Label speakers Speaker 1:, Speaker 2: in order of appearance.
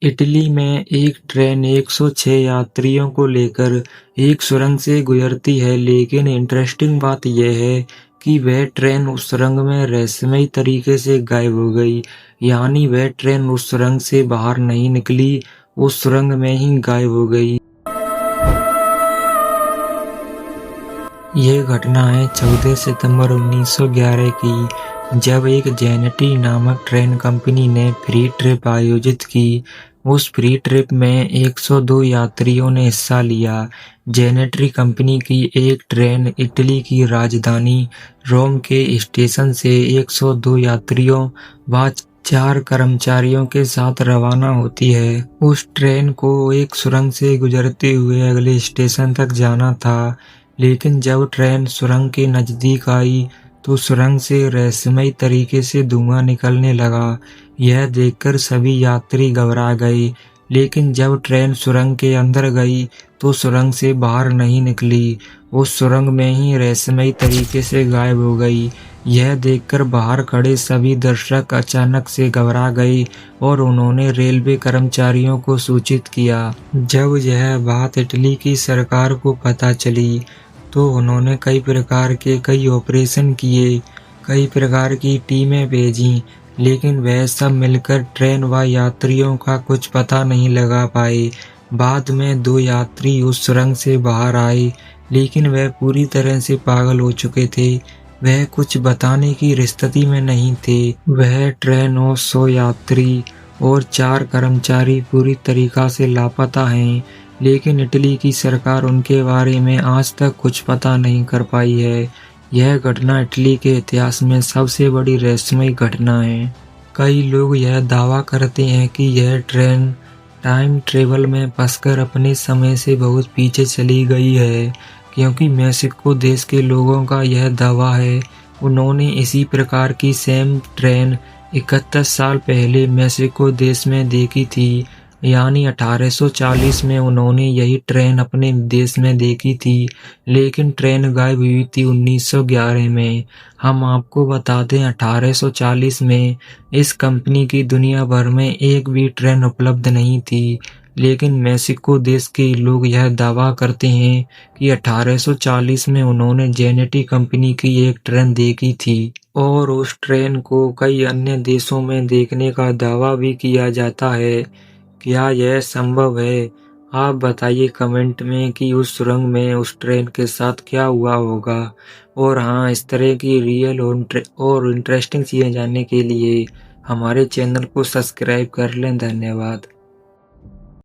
Speaker 1: Italy में एक train 106 यात्रियों को लेकर एक सुरंग से गुजरती है, लेकिन इंटरेस्टिंग बात यह है कि वह ट्रेन उस सुरंग में रहस्यमयी तरीके से गायब हो गई। यानी वह ट्रेन उस सुरंग से बाहर नहीं निकली, उस सुरंग में ही गायब हो गई। ये घटना है 14 सितंबर 1911 की, जब एक जेनेटी नामक ट्रेन कंपनी ने फ्री ट्रिप आयोजित की। उस फ्री ट्रिप में 102 यात्रियों ने हिस्सा लिया। जेनेटरी कंपनी की एक ट्रेन इटली की राजधानी रोम के स्टेशन से 102 यात्रियों व 4 कर्मचारियों के साथ रवाना होती है। उस ट्रेन को एक सुरंग से गुजरते हुए अगले स्टेशन तक जाना था, लेकिन जब ट्रेन सुरंग के नजदीक आई तो सुरंग से रहस्यमयी तरीके से धुआं निकलने लगा। यह देखकर सभी यात्री घबरा गए, लेकिन जब ट्रेन सुरंग के अंदर गई तो सुरंग से बाहर नहीं निकली, उस सुरंग में ही रहस्यमयी तरीके से गायब हो गई। यह देखकर बाहर खड़े सभी दर्शक अचानक से घबरा गए और उन्होंने रेलवे कर्मचारियों को सूचित किया। जब यह बात इटली की सरकार को पता चली तो उन्होंने कई ऑपरेशन किए, कई प्रकार की टीमें भेजीं, लेकिन वह सब मिलकर ट्रेन व यात्रियों का कुछ पता नहीं लगा पाए। बाद में 2 यात्री उस सुरंग से बाहर आए, लेकिन वह पूरी तरह से पागल हो चुके थे। वह कुछ बताने की स्थिति में नहीं थे। वह ट्रेन और 100 यात्री और 4 कर्मचारी पूरी तरीका से लापता हैं, लेकिन इटली की सरकार उनके बारे में आज तक कुछ पता नहीं कर पाई है। यह घटना इटली के इतिहास में सबसे बड़ी रहस्यमयी घटना है। कई लोग यह दावा करते हैं कि यह ट्रेन टाइम ट्रेवल में फंसकर अपने समय से बहुत पीछे चली गई है, क्योंकि मेक्सिको देश के लोगों का यह दावा है। उन्होंने इसी प्रकार की सेम ट्रेन 31 साल पहले मेक्सिको देश में देखी थी, यानी 1840 में उन्होंने यही ट्रेन अपने देश में देखी थी, लेकिन ट्रेन गायब हुई थी 1911 में। हम आपको बता दें 1840 में इस कंपनी की दुनिया भर में एक भी ट्रेन उपलब्ध नहीं थी, लेकिन मेक्सिको देश के लोग यह दावा करते हैं कि 1840 में उन्होंने जेनेटी कंपनी की एक ट्रेन देखी थी और उस ट्रेन को कई अन्य देशों में देखने का दावा भी किया जाता है। क्या यह संभव है? आप बताइए कमेंट में कि उस सुरंग में उस ट्रेन के साथ क्या हुआ होगा। और हाँ, इस तरह की रियल और इंटरेस्टिंग चीज़ें जानने के लिए हमारे चैनल को सब्सक्राइब कर लें। धन्यवाद।